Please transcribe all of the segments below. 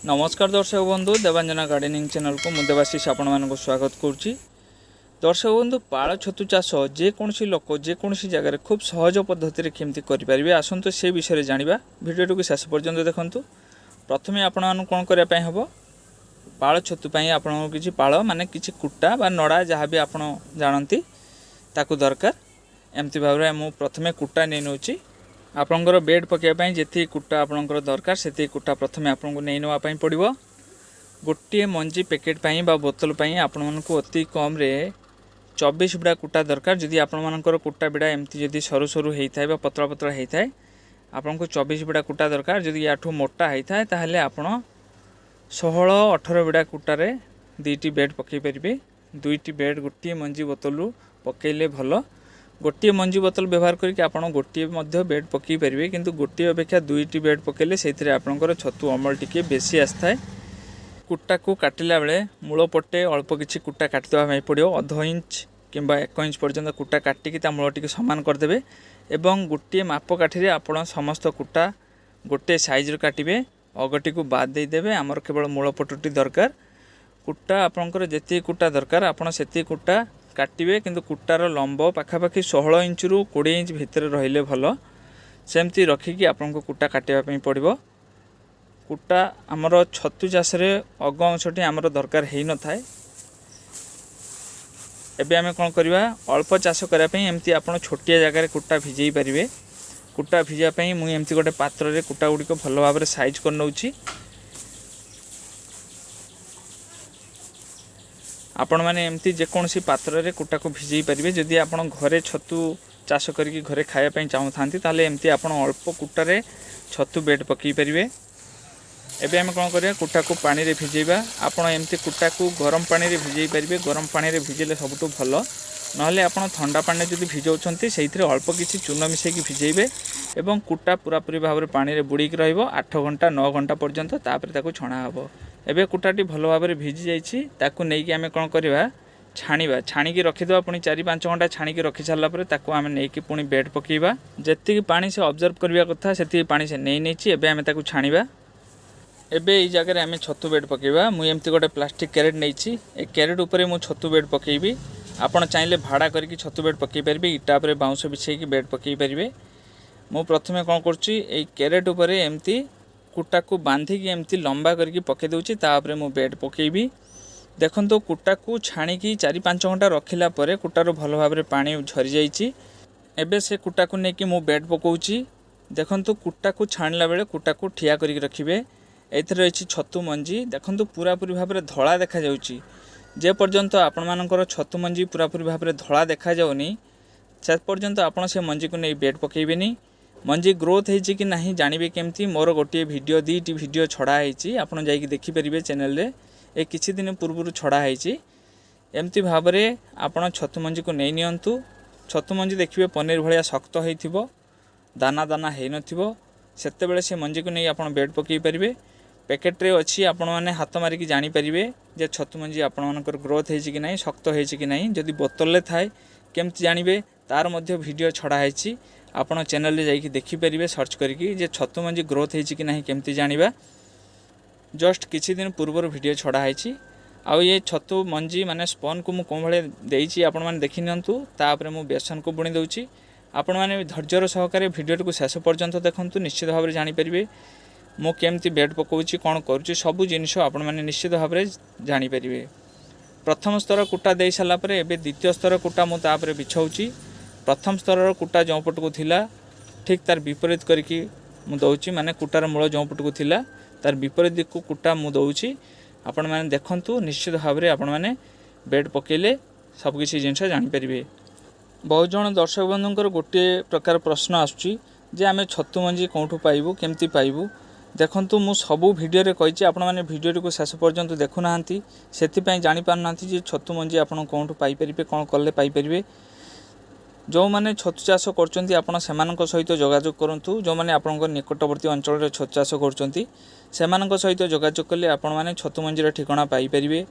नमस्कार दर्शक बंधु देवांजना गार्डेनिंग चैनल को मुझे देवाशीष आपण मानक स्वागत करुच्ची। दर्शक बंधु पाଳ छतु चाष जेकोसी लोक जेकोसी जगार खूब सहज पद्धति केमती करें आसतु से विषय जाना भिडियो को शेष पर्यंत देखूँ। प्रथम आपण कौन करने हम पाଳ छतु आपण किसी पाଳ माने किसी कुटा बा नड़ा जहाँ भी आप जानती ताकू दरकार एमती भाव में प्रथम कुटा नहीं नौची आपंकर बेड पकाइबाई जी कुटा आपंकर दरकार से कुटा प्रथम आपको नहीं नापी पड़ो। गोटे मंजी पैकेट बा बोतल आपण को अति कम 24 बिड़ा कुटा दरकार। जदि आपंकर कुटा बिड़ा एमती जदि सरू सरू होता है पतला पतला होता है आपन को 24 बिड़ा कुटा दरकार। जदि या मोटा होता है ताहले आपण 16-18 बिड़ा कुटारे 2टी बेड पकई पारे। 2टी बेड गोटे मंजी बोतल पकईले भल। गोटे मंजी बोतल व्यवहार करके आपण गोटे बेड पकई पारे किंतु गोटे अपेक्षा 2टी बेड पकईले से आपंकर छतु अमल टिके बेसी आसता है। कुटा को काटिला बेले मूल पटे अल्प किसी कुटा काटिदेवा पड़ो। अध इंच किंबा 1 इंच पर्यंत कुटा काटिकी मूल टिके सामान करदे एवं गोटे माप काठी आपण समस्त कुटा गोटे साइज काटिबे। अगटी को बाद देदेवे आमर केवल मूल पटटी दरकार। कुटा आपंकर जेती कुटा दरकार आपण सेती कुटा काटिबे किंतु कुटार लंब पाखापाखि 16 इंच रु 20 इंच भितर रहिले भल। सेमती रखिकी आपको कुटा काटिबा पड़ो। कुटा आमर छतु चाष अग अंशटी आमर दरकार हो न थाए। एबे आमे कोन करबा अल्प चाष करने एमती आपण छोटिया जगार कुटा भिजई पारिबे। कुटा भिजापी मुझे एमती गोटे पात्र रे कुटा गुड़िक भल भाव में साइज कर नौची। आपण मैंने एमती जेकोसी पात्र रे कुटा को भिजई पारिबे। जदि आपण घरे छतु चाष करके घरे खायापी चाहूँ ताले एमती आपण अल्प कुटारे छतु बेड पकई पारिबे। एबे आमे कोन करिया कुटा को पानी रे भिजेबा। आपण एमती कुटा को गरम पानी रे भिजई पारिबे। गरम पानी रे भिजेले सबुठु भल। नहले आपण ठंडा पानी जदि भिजौछंती सेइथिरे अल्प किछि चून मिसेकी भिजेइबे एवं कुटा पूरापूरी भाव में पानी रे बुड़ीक रहिबो 8 घंटा 9 घंटा पर्यंत। तापर ताकू छणा हबो। एबे कुटाटी भल भाव में भिजी जाइछि ताकू नेइकी आमे कोन करबा छाणीबा। छाणीकी रखिदेबा पुणी 4-5 घंटा छाणीकी रखि सारला परे ताकू आमे नेइकी पुणी बेड पकेइबा। जेतिकी पानी से ऑब्जर्व करबा कथा सेतिकी पानी से नेइ नेछि। एबे आमे ताकू छाणीबा। एबे ई जगह आमे छतु बेड पकेइबा। मु एमती गोटे प्लास्टिक कैरेट नेइछि। ए कैरेट ऊपर मु छतु बेड पकेइबी। आपण चाहिले भाड़ा करके छतु बेड पकई पारे। इटा पर बाउंस बिछेकी बेड पकई पारे। मु प्रथमे कौन करछि ए कैरेट ऊपर एमती कुटा को बांधिकी एमती लंबा करके पकई दउछि। तापर मु बेड पकेइबी। देखंतो कुटा को छाणीकी 4-5 घंटा रखिला परे कुटार भल भाव में पानी झरी जाइछि। एबे से कुटा को नेकी मु बेड पकाउछि। देखंतो कुटा को छाणला बेले कुटा को ठिया करके रखिबे। एथरे रहिछि छतु मंजी। देखंतो पूरापूरी भाव में धला देखा जाउछि। जे पर्यंत आपण मानकर छतु मंजी पूरापूरी भाव में धला देखा जाउनी से पर्यंत आपण से मंजी को नहीं बेड पकेइबेनी। मंजी ग्रोथ होइछि कि नहीं जानबे केमती मोर गोटे वीडियो 2टी वीडियो छड़ा होइछि। आपण जाइकि देखि परिबे चैनल रे। ए किछि दिन पूर्व छड़ा होइछि। एमती भाव में आपण छतु मंजी को नहीं नियंतु। छतु मंजी देखिबे पनीर भलिया शक्त होइथिबो दाना दाना हेइ नथिबो। सेते बेले से मंजी को नहीं आपण बेड पकेइ परिबे। पैकेट रे अच्छी आपण मैंने हाथ मारिकी जानीपारे जे छतु मंजी आपण मानकर ग्रोथ होइछि कि नहीं शक्त होइछि कि नहीं। जदि बोतल थाए केमती जानबे तार मध्य वीडियो छड़ा होइछि। आपण चैनल रे जाइकि देखि परिबे सर्च करिकि जे छतु मंजी ग्रोथ होइछि कि नहीं केमती जानिबा। जस्ट किछि दिन पूर्व वीडियो छड़ा होइछि। आ ये छतु मंजी माने स्पन को मु कोन भले देइछि आपण माने देखि नियंतु। तापर मु बेसन को बुणी दउछि। आपण माने धैर्यर सहकारे वीडियो को शेष पर्यंत देखंतु। निश्चित भाव में जानि परिबे मु केमती बेड पकाउछि कौन करुछि सबु जिनिष आपण माने निश्चित भाव में जानि परिबे। प्रथम स्तर कुटा दे साला परे एबे द्वितीय स्तर कुटा मु तापर बिछाउछि। प्रथम स्तर कुटा जो पट को थिला ठीक तार विपरीत करके मु दउछि। माने कुटार मूल जो पट को थिला तार विपरीत दिक को कुटा मु दउछि। आपण माने देखंतु निश्चित भाव में आपण माने बेड पकेले सब किछि जिनिष जानि परिबे। बहुत जन दर्शक बंधुंकर गोटे प्रकार प्रश्न आसुछि जे आमे छतु मंजी कोठु पाइबु केमती पाइबु। देखंतु मु सबू वीडियो रे कहिछि आपण माने वीडियो को शेष पर्यंत देखु नाहंती सेति जानि पार नाहंती जे छतु मंजी आपण कोठु पाई परिबे कोन कले पाई परिबे। जो माने छतु चाष करचंती आपण सेमानक सहित जोगाजोग करंतु। जो माने आपनकर निकटवर्ती अंचल रे छतु चाष करचंती सेमानक सहित जोगाजोग कले आपण माने छतु मंजी रे ठिकाना पाई परिबे।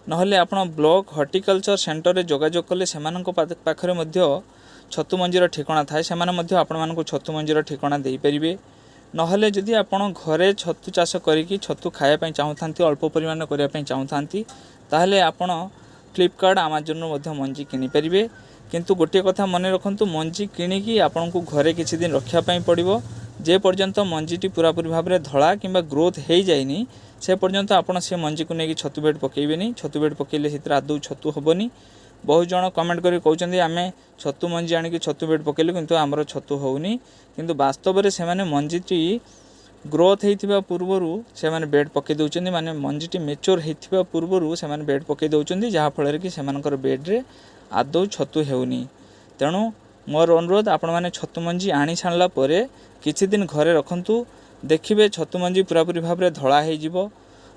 नहले आपण ब्लॉक हॉर्टिकल्चर सेंटर रे जोगाजोग कले सेमानक पाखरे मध्य छतु मंजी रे ठिकाना थाए। सेमाने मध्य आपण मानक छतु मंजी रे ठिकाना देई परिबे। नहले जदि आपण घरे छतु चाष करिकी छतु खाया पई चाहुथांती अल्प परिमाण करिया पई चाहुथांती ताहले आपण फ्लिपकार्ट अमेजन रो मध्य मंजी किनि परिबे। किंतु गोटे कथा मन रखंतु मंजी किनिकी आपण को घरे किछि दिन रखिया पई पड़िबो। जे पर्यंत मंजीटी पूरापूरी भाव में धड़ा कि ग्रोथ हो जाए से पर्यंत आपण से मंजी को लेकिन छतु बेड पकेबेनी। छतु बेड पकेले से आदौ छतु हेनी। बहुत जन कमेंट कर कहते आम छतु मंजी आणिक छतु बेड पकेलु किंतु आमर छतु होनी। किंतु वास्तव में से मंजीटी ग्रोथ होता पूर्वर से बेड पकई दौरान माने मंजीटी मेच्योर होता पूर्वर से बेड पकई दौरान जहाँफल कि से बेड्रे आदौ छतु होनी। तेणु मोर अनुरोध आपण मैंने छतु मंजी आनी छाणला परे किछि दिन घरे रखंतु। देखिबे छतु मंजी पूरापूरी भाव में धड़ा हो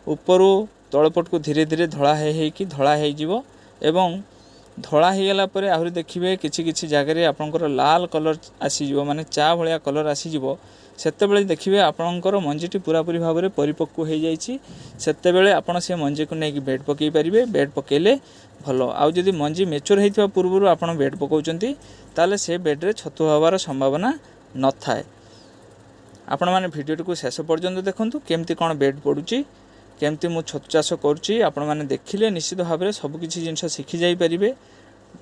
उपरू तलपट को धीरे धीरे धड़ा होइकी धड़ा हो एवं धड़ा हो गला परे आहुरी देखिबे किछि किछि जगह आपनकर लाल कलर आसीजिवो माने चा भलिया कलर आसीजिवो। सेतेबेले देखिबे आपनकर मंजीटी पूरापूरी भाव में परिपक्व हो जाइछि। सेतेबेले आपण से मंजी को नेकी बेड पकई पारिबे। बेड पकेले भलो। आउ जदि मंजी मेच्योर होइथिबा पूर्वरु आपण बेड पकाउचंती ताले से बेड्रे छतु हबार संभावना न थाए। आपण माने भिडियो को शेष पर्यंत देखंतु केमती कोन बेड पडुची केमती मु छतु चाष करुच्ची। आपण माने देखिले निश्चित भाव में सब किछि जिंस शिखि जाई परिबे।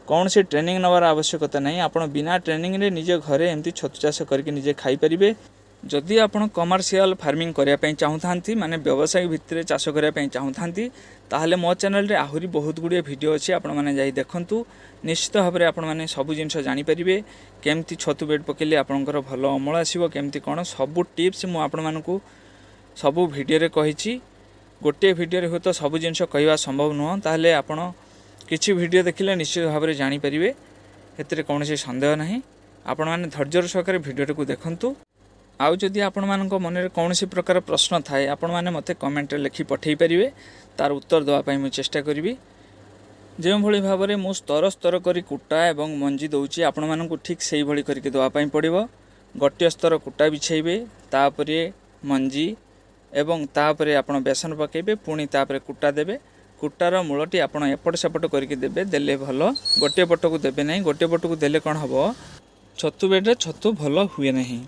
कौन से ट्रेनिंग नवार आवश्यकता नहीं। आपण बिना ट्रेनिंग रे निजे घरे एमती छतु चाष करके निजे खाई परिबे। जदि आपण कमर्शियल फार्मिंग करिया पई चाहुथांती माने व्यवसाय भितर चाष करिया पई चाहुथांती ताहले मो चैनल रे आहुरी बहुत गुडी वीडियो अछि। आपण माने जाई देखंतु निश्चित भाव में आपण माने सब जिंस जानि परिबे। केमती छतु बेड पकेले आपणकर भल अमल आसीबो केमती कोन सब टिप्स मु आपण मानकु सब वीडियो रे कहिछि। गोटे वीडियो रे हो तो सब जिंस कहवा संभव नुह। ताहले आपण किछि वीडियो देखिले निश्चित भाव में जानि परिबे। एतरे कोनोसी संदेह नहीं। आपण माने धैर्य सहकारे वीडियो को देखंतु। आउ जदि आपण मानक मन में कौन प्रकार प्रश्न थाए आपण माने मते कमेंट रे लिखि पठेई परिबे। तार उत्तर देवा पई मु चेष्टा करिवि। जो भली भाव में मु स्तर स्तर करी कुटा एवं मंजी दउची आपण मानकु ठीक सेही भली करके देवा पई पड़िबो। गोटे स्तर कुटा बिछेइबे तापरे मंजी एवं तापरे आपण बेसन पकेइबे पुणी तापरे कुटा देबे। कुटार मूलटी आपण एपट सेपट करके देबे। देले भलो। गोटे पट को देबे नहीं। गोटे पट को देले कोन हबो छतु बेड्रे छतु भलो हुए नहीं।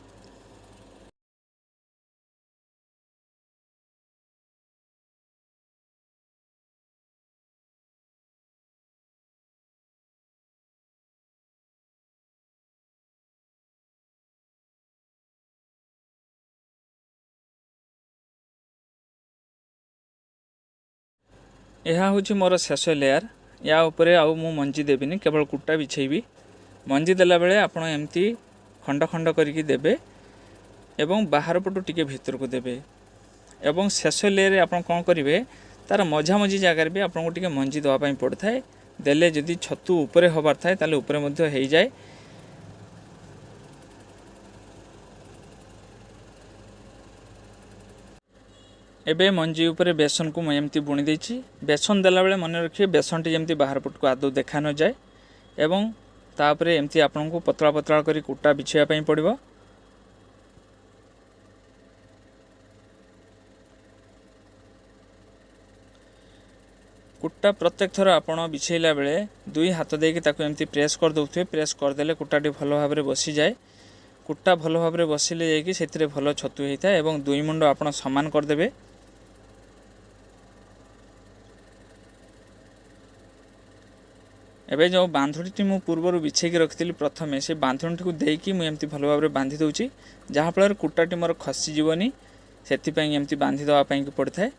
यह हूँ मोर शेष लेयर। या उपरे आउ मु मंजी देबिनी केवल कुटा बिछेबी। मंजी देला बेले आपण एमती खंड खंड करके देबे एवं बाहर पटु टिके भीतर को देबे। एवं शेष लेयर आपण कोन करिवे तार मझा मझी जगार भी आपको टिके मंजी देवा पई पड़थाय। देले जदि छतु उपरे होबार थाए ताले उपरे मध्य हेई जाए। एबे मंजी उपरे बेसन को एमती बुणी देछि। बेसन देला बेले मन रखिए बेसन टी जेमती बाहर पट को आदौ देखा न जाए। एवं तापरे एमती आपन को पतला पतला करी कुटा बिछिया पई पड़िबो। कुटा प्रत्येक थर आपण बिछेला बेले दुई हाथ देके ताको एमती प्रेस कर दउथुए। प्रेस कर देले कुटाटी भलो भाबरे बसी जाए। कुटा भलो भाबरे बसिले जायकि सेतिरे भलो छतु हेता एवं दुई मुंड आपण समान कर देबे। एबे जो बांधुड़ी मु पूर्वर बिछेकी रखिली प्रथमे से बांधुड़ी को देकी मु एमती भलो भाबरे बांधी दउची जहाँफल कुटाटी मोर खसी जीवनी सेथिपाई एमती बांधी दवा पई पड़थाय।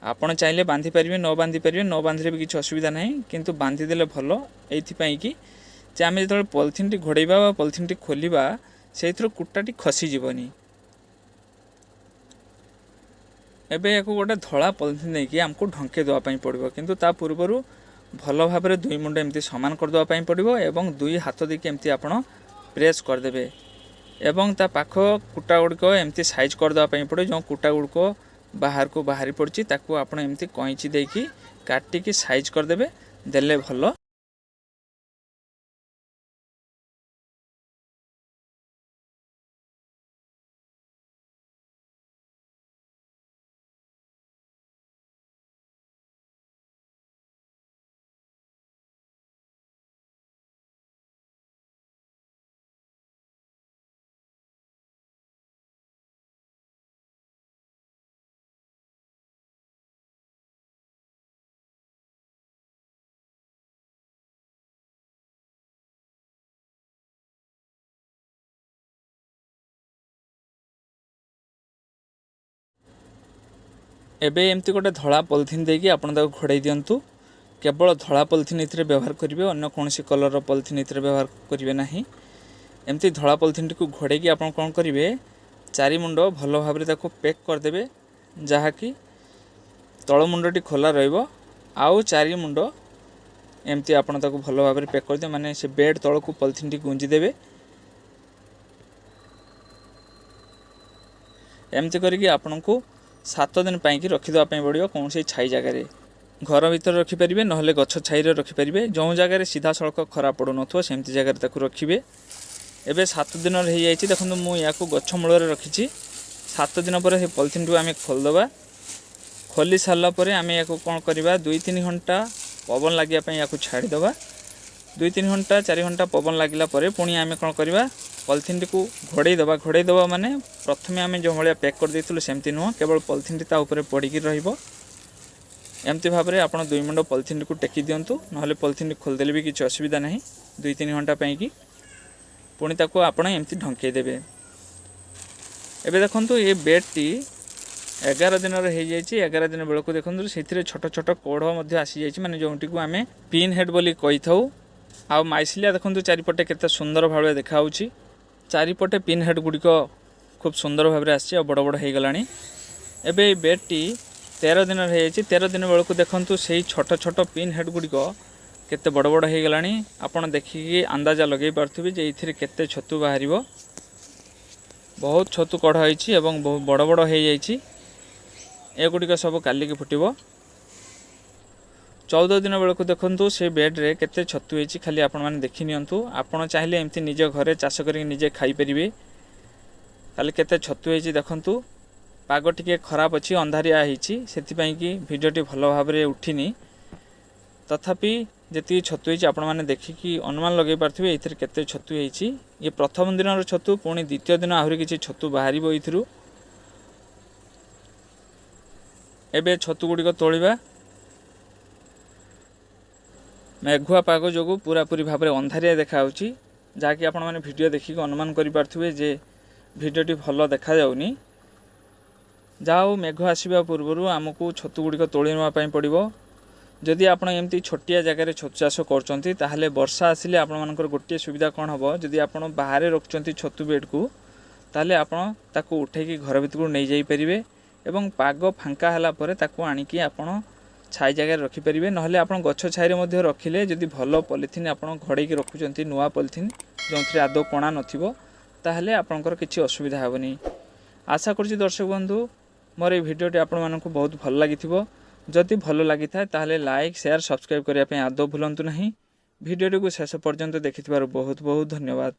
आपण चाहिले बांधी पारिबे न बांधी पारिबे न बांधिले भी किछि असुविधा नहीं किंतु बांधी देले भलो एथिपाई कि जे आमे जतले पॉलिथिन टी घोड़ेबा बा पॉलिथिन टी खोलिबा सेथरो कुटाटी खसी जीवनी। एबे एको गोटे धला पॉलिथिन देकी हमको ढंके दवा पई पड़िबो किंतु ता पूर्वरु भलो भाबरे दुई मुंड एमती समान कर दवा पई पड़िबो एवं दुई हाथ देकी एमती आपण प्रेस कर देबे एवं ता पाखो कुटा गुड़को एमती साइज कर दवा पई पड़े। जो कुटा गुड़को बाहर को बाहरी पड़ची ताकू आपण एमती कैंची देकी काटिकी साइज कर देबे। देले भलो। एबे एमती गोटे धड़ा पॉलिथिन देकी आपण ताको घोड़ाई दियंतु। केवल धड़ा पॉलिथिन इथिरे व्यवहार करिवे, अन्य कोनोसी कलर पॉलिथिन इथिरे व्यवहार करिवे नाही। एमती धड़ा पॉलिथिन को घोड़ाई आपण कोन करिवे, चारि मुंड भलो भाबरे ताको पैक कर देबे, जहा कि तळ मुंडटी खोला रहइबो। आउ चारि मुंड एमती आपण ताको भलो भाबरे पैक कर दे, माने से बेड तळ को पॉलिथिन टी गुंजी देबे। एमती करिकि आपनको 7 दिन पाई रखिदेवा पड़ो कौन से छाई जगार। घर भीतर रखिपारे ना गछ छाई रखिपारे, जो जगार सीधा सड़क खरा पड़ू न सेमती जगार रखिए। एबे 7 दिन हो जाइए, देखो मुझे गछ मूल रखी। 7 दिन पर पॉलिथिन आम खोलदे। खोली सारापर आम या कौन करवा, 2-3 घंटा पवन लगे या छाड़ीदे। 2-3 घंटा 4 घंटा पवन लगला पुणी आम कौन करवा, पॉलिथिन को घोड़ाई दबा माने प्रथमे आम जो भाया पैक कर देथिलु सेमती नुह, केवल पॉलिथिन ता ऊपर पड़िकी रहिबो। एमती भाव में आप 2 मुंड पॉलिथिन को टेकी दिंतु, ना पॉलिथिन खोलदेले भी किसी असुविधा नहीं। 2-3 घंटा पाई पुणी ताको आपण एमती ढंकई देबे। एबे देखंतु ये बेडटी 11 दिन हो जाइए। 11 दिन बेलू देखो से छोट छोट कोढ़ आसी जाइए, माने जोटी को आम पिन हेड बोली कही थाउ। आ माइसिलिया देखो चारिपटे केते सुंदर भाव देखा। चारिपटे पिन हेड गुड़िक खूब सुंदर भाव आसी, बड़ बड़ हो गला। एबे बेडटी 13 दिन हो जाइए। 13 दिन बेलू देखु से छोट छोट पिन हेड गुड़िक केते बड़ बड़ हो गला। आपड़ देखिए अंदाजा लगे पारे जे ये केते छतु बाहर। बहुत छतु कढ़ होती बहुत बड़ बड़ हो जाइए। एगुड़िक सब कालिकी फुटब। 14 दिन बेलू देखु से बेड्रे केते छतु होती, खाली आपण मैंने देखी नियंतु। आपण चाहिए एमती निज घरे चाष कर निजे खाईपर। खाली केते छतु होती देखु। पाग टिके खराब अच्छी, अंधारिया होती, से भिडियोटी भल भाव में उठिनी। तथापि जी छतु होती आपण मैंने देखिकी अनुमान लगे पारे ये केते छतु होती। ये प्रथम दिन छतु, पुणी द्वितीय दिन आहरी किसी छतु बाहर ये। एबे छतु गुड़िक तोलिबा। मेघुआ पाग जो पूरापूरी भाव में अंधारिया देखा, जहाँकि आपण मैंने वीडियो देखिक अनुमान करें जे वीडियोटी भल देखा जाउनी। जाओ मेघ आसवा पूर्व आमको छतु गुड़िक तोली नापी पड़ो। जदि आप एमती छोटिया जगह छतु चाष कर वर्षा आसिले आपर गोटे सुविधा कौन हम, जदि आप बाहर रखुंट छतु बेड को, ताले आपण ताको उठेकी घर भीतर को नहीं जाइपारे। एवं पाग फांका होला परे ताको आनिकी आपण छाई जगह रखिपारे। ना आप गछ छाई रखिले जदि भल पॉलिथिन आप घोड़े रखुंट नुआ पॉलिथिन जो आदौ कणा नथिबो, ताहले आपणकर किसी असुविधा हेबनी। आशा करछि दर्शक बंधु मोर ये भिडियोटी आपण मानकु बहुत भल लागिथिबो। जदि भल लगी था ताहले लाइक शेयर सब्सक्राइब करने आदौ भूलंतु नहीं। भिडियोटी को शेष पर्यंत देखिथिबार बहुत बहुत धन्यवाद।